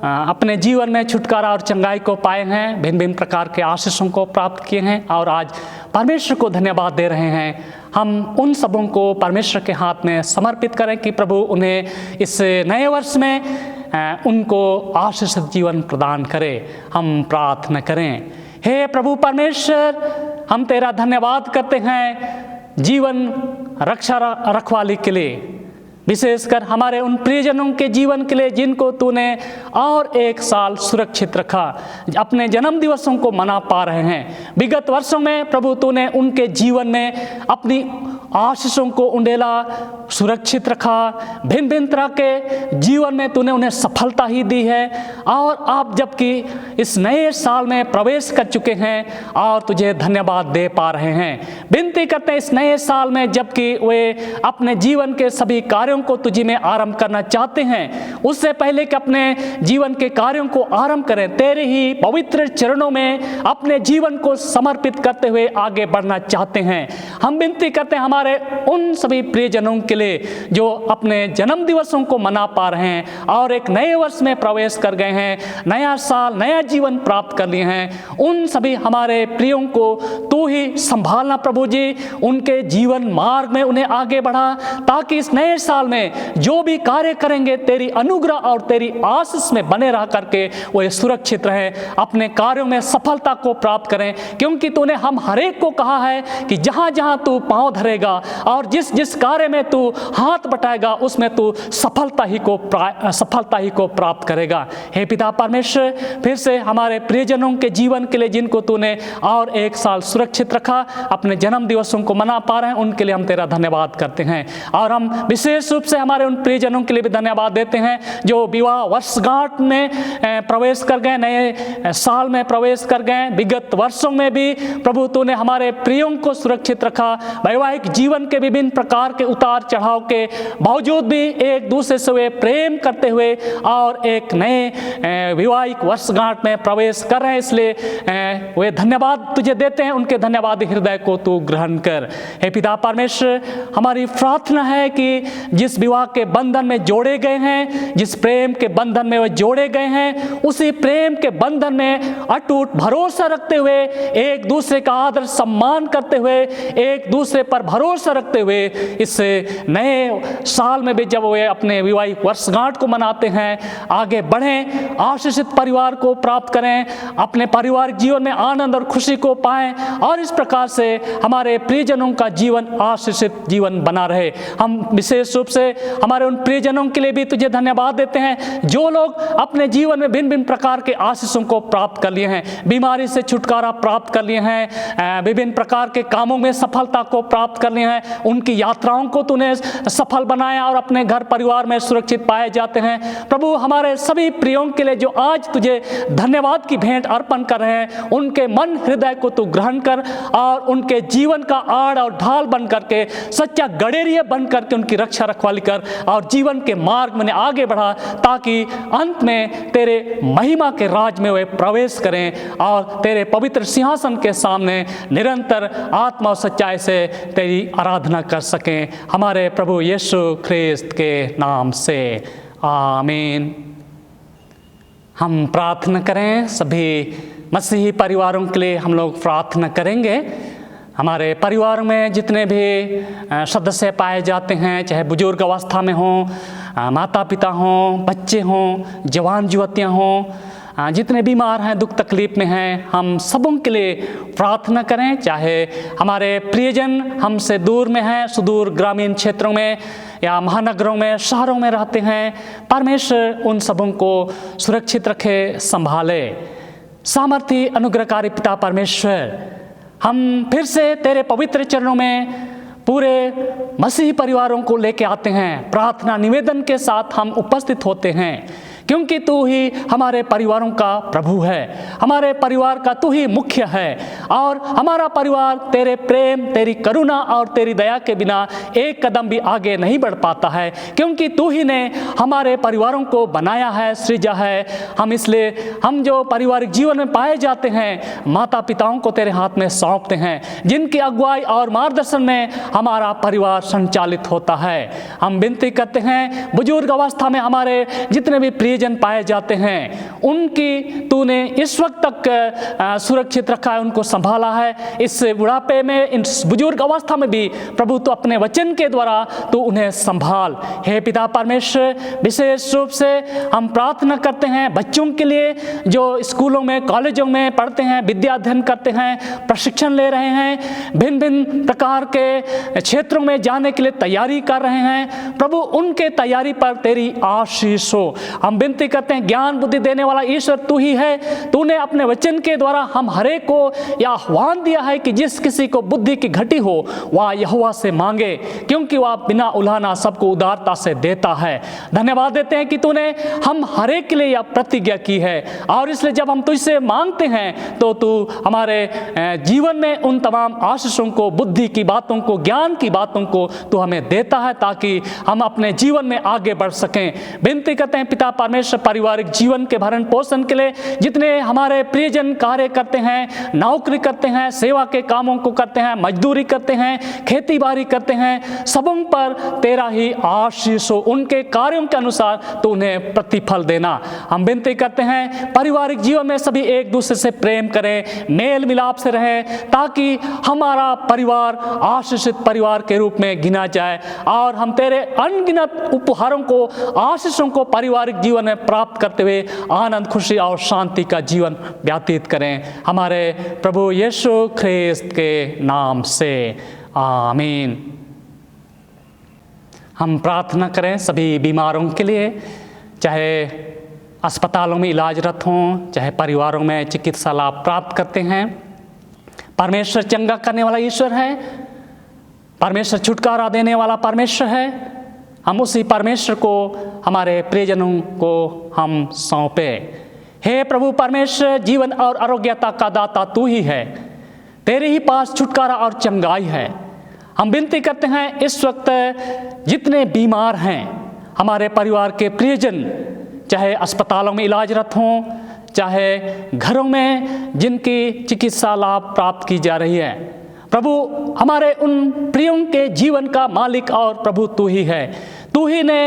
अपने जीवन में छुटकारा और चंगाई को पाए हैं, भिन्न भिन्न प्रकार के आशीषों को प्राप्त किए हैं और आज परमेश्वर को धन्यवाद दे रहे हैं, हम उन सबों को परमेश्वर के हाथ में समर्पित करें कि प्रभु उन्हें इस नए वर्ष में उनको आशीषित जीवन प्रदान करे। हम प्रार्थना करें। हे प्रभु परमेश्वर, हम तेरा धन्यवाद करते हैं जीवन रक्षा रखवाली के लिए, विशेषकर हमारे उन प्रियजनों के जीवन के लिए जिनको तूने और एक साल सुरक्षित रखा, अपने जन्म दिवसों को मना पा रहे हैं। विगत वर्षों में प्रभु तूने उनके जीवन में अपनी आशीषों को उंडेला, सुरक्षित रखा, भिन्न भिन्न तरह के जीवन में तूने उन्हें सफलता ही दी है, और आप जबकि इस नए साल में प्रवेश कर चुके हैं और तुझे धन्यवाद दे पा रहे हैं। विनती करते हैं इस नए साल में जबकि वे अपने जीवन के सभी कार्यों को तुझी में आरंभ करना चाहते हैं, उससे पहले कि अपने जीवन के कार्यों को आरंभ करें, तेरे ही पवित्र चरणों में अपने जीवन को समर्पित करते हुए आगे बढ़ना चाहते हैं। हम विनती करते हैं हमारे उन सभी प्रियजनों के लिए जो अपने जन्म दिवसों को मना पा रहे हैं और एक नए वर्ष में प्रवेश कर गए हैं, नया साल, नया जीवन प्राप्त कर लिए हैं, उन सभी हमारे प्रियों को तू ही संभालना प्रभु जी, उनके जीवन मार्ग में उन्हें आगे बढ़ा, ताकि इस नए साल में जो भी कार्य करेंगे तेरी अनुग्रह और तेरी आशीष में बने रह करके वो सुरक्षित रहें, अपने कार्यों में सफलता को प्राप्त करें, क्योंकि तूने हम हरेक को कहा है कि जहां जहां तू पांव धरेगा और जिस जिस कार्य में तू हाथ बटाएगा उसमें तू सफलता ही को प्राप्त करेगा। हे पिता परमेश्वर, फिर से हमारे प्रियजनों के जीवन के लिए जिनको तूने और एक साल सुरक्षित रखा, अपने जन्म दिवसों को मना पा रहे हैं, उनके लिए हम तेरा धन्यवाद करते हैं, और हम विशेष रूप से हमारे उन प्रियजनों के लिए भी धन्यवाद देते हैं जो विवाह वर्षगांठ में प्रवेश कर गए, नए साल में प्रवेश कर गए। विगत वर्षों में भी प्रभु तूने हमारे प्रियों को सुरक्षित रखा, वैवाहिक जीवन के विभिन्न प्रकार के उतार चढ़ाव के बावजूद भी एक दूसरे से वे प्रेम करते हुए और एक नए विवाहिक वर्षगांठ में प्रवेश कर रहे हैं, इसलिए वे धन्यवाद तुझे देते हैं, उनके धन्यवाद हृदय को तू ग्रहण कर। हे पिता परमेश्वर, हमारी प्रार्थना है कि जिस विवाह के बंधन में जोड़े गए हैं, जिस प्रेम के बंधन में वे जोड़े गए हैं, उसी प्रेम के बंधन में अटूट भरोसा रखते हुए, एक दूसरे का आदर सम्मान करते हुए, एक दूसरे पर भरोसा जोश रखते हुए इस नए साल में भी जब वे अपने विवाहिक वर्षगांठ को मनाते हैं, आगे बढ़ें, आशीषित परिवार को प्राप्त करें, अपने पारिवारिक जीवन में आनंद और खुशी को पाएं और इस प्रकार से हमारे प्रियजनों का जीवन आशीषित जीवन बना रहे। हम विशेष रूप से हमारे उन प्रियजनों के लिए भी तुझे धन्यवाद देते हैं जो लोग अपने जीवन में भिन्न भिन्न प्रकार के आशीषों को प्राप्त कर लिए हैं, बीमारी से छुटकारा प्राप्त कर लिए हैं, विभिन्न प्रकार के कामों में सफलता को प्राप्त कर लिए हैं, उनकी यात्राओं को तूने सफल बनाया और अपने घर परिवार में सुरक्षित पाए जाते हैं। प्रभु हमारे सभी प्रियों के लिए जो आज तुझे धन्यवाद की भेंट अर्पण कर रहे हैं, उनके मन हृदय को तू ग्रहण कर और उनके जीवन का आड़ और ढाल बन करके, सच्चा गडेरिया बन करके उनकी रक्षा रखवाली कर और जीवन के मार्ग में आगे बढ़ा, ताकि अंत में तेरे महिमा के राज में वे प्रवेश करें और तेरे पवित्र सिंहासन के सामने निरंतर आत्मा और सच्चाई से तेरी आराधना कर सकें। हमारे प्रभु यीशु ख्रिस्त के नाम से आमीन। हम प्रार्थना करें, सभी मसीही परिवारों के लिए हम लोग प्रार्थना करेंगे। हमारे परिवार में जितने भी सदस्य पाए जाते हैं, चाहे बुजुर्ग अवस्था में हों, माता पिता हों, बच्चे हों, जवान युवतियाँ हों, जितने बीमार हैं, दुख तकलीफ में हैं, हम सबों के लिए प्रार्थना करें। चाहे हमारे प्रियजन हमसे दूर में हैं, सुदूर ग्रामीण क्षेत्रों में या महानगरों में, शहरों में रहते हैं, परमेश्वर उन सबों को सुरक्षित रखे, संभाले। सामर्थी अनुग्रहकारी पिता परमेश्वर, हम फिर से तेरे पवित्र चरणों में पूरे मसीही परिवारों को लेके आते हैं। प्रार्थना निवेदन के साथ हम उपस्थित होते हैं, क्योंकि तू ही हमारे परिवारों का प्रभु है, हमारे परिवार का तू ही मुख्य है और हमारा परिवार तेरे प्रेम, तेरी करुणा और तेरी दया के बिना एक कदम भी आगे नहीं बढ़ पाता है, क्योंकि तू ही ने हमारे परिवारों को बनाया है, सृजा है। हम जो पारिवारिक जीवन में पाए जाते हैं, माता पिताओं को तेरे हाथ में सौंपते हैं, जिनकी अगुवाई और मार्गदर्शन में हमारा परिवार संचालित होता है। हम विनती करते हैं, बुजुर्ग अवस्था में हमारे जितने भी प्रियजन पाए जाते हैं, उनकी तूने इस वक्त तक सुरक्षित रखा है, उनको संभाला है। इस बुढ़ापे में, इस बुजुर्ग अवस्था में भी प्रभु तो अपने वचन के द्वारा तो उन्हें संभाल। हे पिता परमेश्वर, विशेष रूप से हम प्रार्थना करते हैं बच्चों के लिए जो स्कूलों में, कॉलेजों में पढ़ते हैं, विद्या अध्ययन करते हैं, प्रशिक्षण ले रहे हैं, भिन्न भिन्न प्रकार के क्षेत्रों में जाने के लिए तैयारी कर रहे हैं। प्रभु उनके तैयारी पर तेरी आशीष हो। हम विनती करते हैं, ज्ञान बुद्धि देने वाला ईश्वर तू ही है। तूने अपने वचन के द्वारा हम हरेक को यह आह्वान दिया है कि जिस किसी को बुद्धि की घटी हो वह यहोवा से मांगे, क्योंकि वह बिना उलाहना सबको उदारता से देता है। धन्यवाद देते हैं कि तूने हम हरेक के लिए यह प्रतिज्ञा की है और इसलिए जब हम तुझसे मांगते हैं तो तू हमारे जीवन में उन तमाम आशीषों को, बुद्धि की बातों को, ज्ञान की बातों को तू हमें देता है, ताकि हम अपने जीवन में आगे बढ़ सकें। विनती करते हैं पिता परमेश्वर, पारिवारिक जीवन के भरण पोषण के लिए जितने हमारे प्रियजन कार्य करते हैं, नौकरी करते हैं, सेवा के कामों को करते हैं, मजदूरी करते हैं, खेती बाड़ी करते हैं, सबों पर तेरा ही आशीष हो। उनके कार्यों के अनुसार तो उन्हें प्रतिफल देना। हम विनती करते हैं पारिवारिक जीवन में सभी एक दूसरे से प्रेम करें, मेल मिलाप से रहें, ताकि हमारा परिवार आशीषित परिवार के रूप में गिना जाए और हम तेरे अनगिनत उपहारों को, आशीषों को पारिवारिक जीवन में प्राप्त करते हुए आनंद, खुशी और शांति का जीवन व्यतीत करें। हमारे प्रभु यीशु ख्रिस्त के नाम से आमीन। हम प्रार्थना करें सभी बीमारों के लिए, चाहे अस्पतालों में इलाजरत हों, चाहे परिवारों में चिकित्सा लाभ प्राप्त करते हैं। परमेश्वर चंगा करने वाला ईश्वर है, परमेश्वर छुटकारा देने वाला परमेश्वर है। हम उसी परमेश्वर को, हमारे प्रियजनों को हम सौंपे। हे प्रभु परमेश्वर, जीवन और आरोग्यता का दाता तू ही है, तेरे ही पास छुटकारा और चंगाई है। हम विनती करते हैं इस वक्त जितने बीमार हैं, हमारे परिवार के प्रियजन, चाहे अस्पतालों में इलाजरत हों, चाहे घरों में जिनकी चिकित्सा लाभ प्राप्त की जा रही है, प्रभु हमारे उन प्रियों के जीवन का मालिक और प्रभु तू ही है। तू ही ने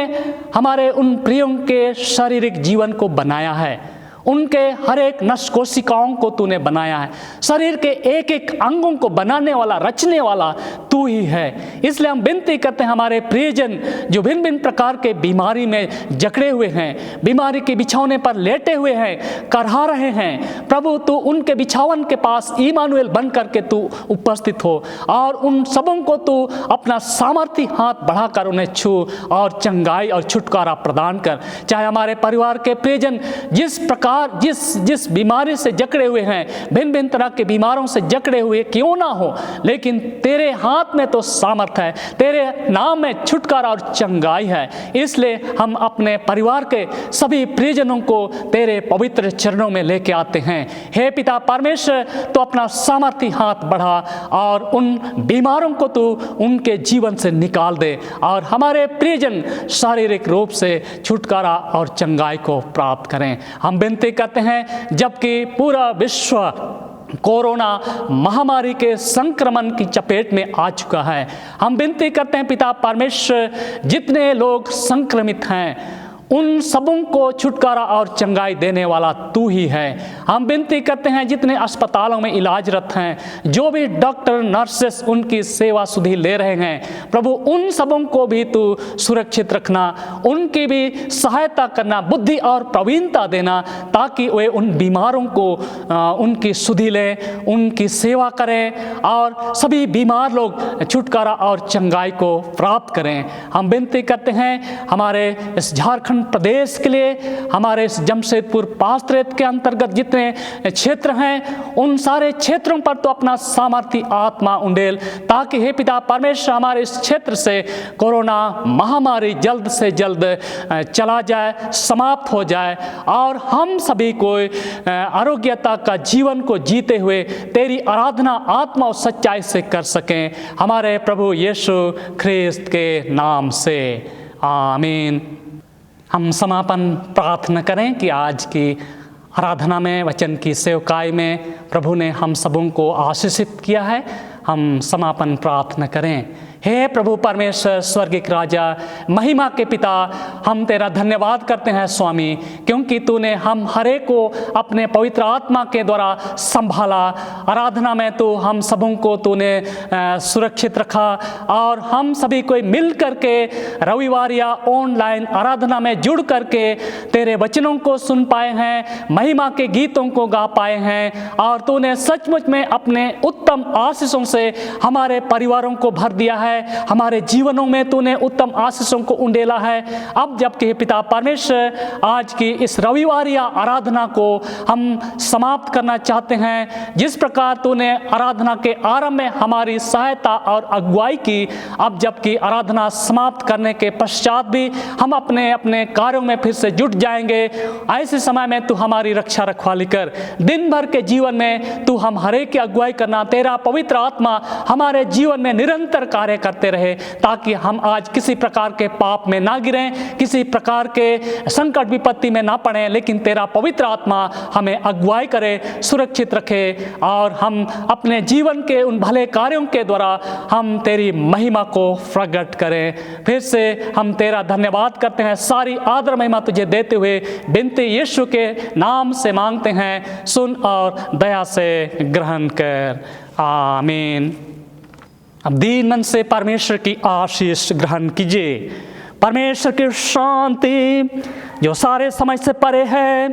हमारे उन प्रियों के शारीरिक जीवन को बनाया है, उनके हर एक नस कोशिकाओं को तूने बनाया है। शरीर के एक एक अंगों को बनाने वाला, रचने वाला तू ही है। इसलिए हम विनती करते हैं, हमारे प्रियजन जो भिन्न भिन्न प्रकार के बीमारी में जकड़े हुए हैं, बीमारी के बिछौने पर लेटे हुए हैं, करहा रहे हैं, प्रभु तू उनके बिछावन के पास इमानुएल बन करके तू उपस्थित हो और उन सबों को तू अपना सामर्थी हाथ बढ़ाकर उन्हें छू और चंगाई और छुटकारा प्रदान कर। चाहे हमारे परिवार के प्रियजन जिस प्रकार जिस बीमारी से जकड़े हुए हैं, भिन्न भिन्न तरह के बीमारों से जकड़े हुए क्यों ना हो, लेकिन तेरे हाथ में तो सामर्थ है, तेरे नाम में छुटकारा और चंगाई है। इसलिए हम अपने परिवार के सभी प्रियजनों को तेरे पवित्र चरणों में लेके आते हैं। हे पिता परमेश्वर, तो अपना सामर्थी हाथ बढ़ा और उन बीमारों को तू उनके जीवन से निकाल दे और हमारे प्रियजन शारीरिक रूप से छुटकारा और चंगाई को प्राप्त करें। हम विनती करते हैं, जबकि पूरा विश्व कोरोना महामारी के संक्रमण की चपेट में आ चुका है, हम विनती करते हैं पिता परमेश्वर, जितने लोग संक्रमित हैं उन सबों को छुटकारा और चंगाई देने वाला तू ही है। हम विनती करते हैं, जितने अस्पतालों में इलाजरत हैं, जो भी डॉक्टर नर्सेस उनकी सेवा सुधि ले रहे हैं, प्रभु उन सबों को भी तू सुरक्षित रखना, उनकी भी सहायता करना, बुद्धि और प्रवीणता देना, ताकि वे उन बीमारों को उनकी सुधि लें, उनकी सेवा करें और सभी बीमार लोग छुटकारा और चंगाई को प्राप्त करें। हम विनती करते हैं हमारे इस झारखंड प्रदेश के लिए, हमारे इस जमशेदपुर पास्त्रेत के अंतर्गत जितने क्षेत्र हैं, उन सारे क्षेत्रों पर तो अपना सामर्थी आत्मा उंडेल, ताकि हे पिता परमेश्वर हमारे इस क्षेत्र से कोरोना महामारी जल्द से जल्द चला जाए, समाप्त हो जाए और हम सभी को आरोग्यता का जीवन को जीते हुए तेरी आराधना आत्मा और सच्चाई से कर सकें, हमारे प्रभु यीशु ख्रिस्त के नाम से आमीन। हम समापन प्रार्थना करें कि आज की आराधना में, वचन की सेवकाई में प्रभु ने हम सबों को आशीषित किया है। हम समापन प्रार्थना करें। हे प्रभु परमेश्वर, स्वर्गिक राजा, महिमा के पिता, हम तेरा धन्यवाद करते हैं स्वामी, क्योंकि तूने हम हरेक को अपने पवित्र आत्मा के द्वारा संभाला। आराधना में तो हम सबों को तूने सुरक्षित रखा और हम सभी को मिल करके रविवार या ऑनलाइन आराधना में जुड़ करके तेरे वचनों को सुन पाए हैं, महिमा के गीतों को गा पाए हैं और तूने सचमुच में अपने उत्तम आशीषों से हमारे परिवारों को भर दिया है, हमारे जीवनों में तूने उत्तम आशीषों को उंडेला है। अब जबकि पिता परमेश्वर आज की इस रविवार या आराधना को हम समाप्त करना चाहते हैं, जिस प्रकार तूने आराधना के आरंभ में हमारी सहायता और अगुवाई की, अब जबकि आराधना समाप्त करने के पश्चात भी हम अपने अपने कार्यों में फिर से जुट जाएंगे। ऐसे समय में तू हमारी रक्षा रखवाली कर, दिन भर के जीवन में तू हम हरेक की अगुवाई करना, तेरा पवित्र आत्मा हमारे जीवन में निरंतर कार्य करते रहे, ताकि हम आज किसी प्रकार के पाप में ना गिरें, किसी प्रकार के संकट विपत्ति में ना पड़ें, लेकिन तेरा पवित्र आत्मा हमें अगुवाई करे, सुरक्षित रखे और हम अपने जीवन के उन भले कार्यों के द्वारा हम तेरी महिमा को प्रकट करें। फिर से हम तेरा धन्यवाद करते हैं, सारी आदर महिमा तुझे देते हुए विनती यीशु के नाम से मांगते हैं, सुन और दया से ग्रहण कर, आमीन। अब दीन मन से परमेश्वर की आशीष ग्रहण कीजिए। परमेश्वर की शांति जो सारे समझ से परे है,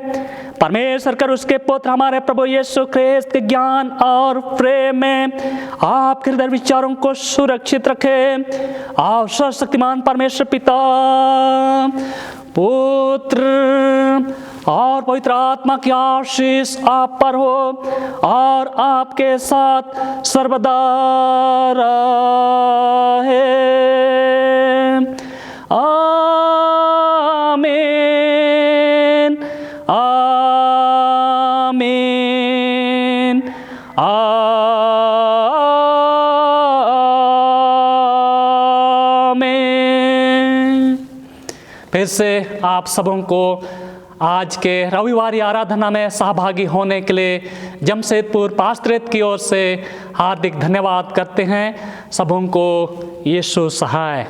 परमेश्वर कर उसके पुत्र हमारे प्रभु यीशु ख्रिस्त के ज्ञान और प्रेम में आपके हृदय विचारों को सुरक्षित रखे और सर्वशक्तिमान परमेश्वर पिता, पुत्र और पवित्र आत्मा की आशीष आप पर हो और आपके साथ सर्वदा रहे। आमीन, आमीन, आमीन। फिर से आप सबों को आज के रविवार आराधना में सहभागी होने के लिए जमशेदपुर पास्त्रेत की ओर से हार्दिक धन्यवाद करते हैं। सबों को यीशु सहाय।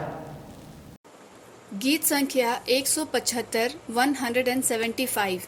गीत संख्या 175 175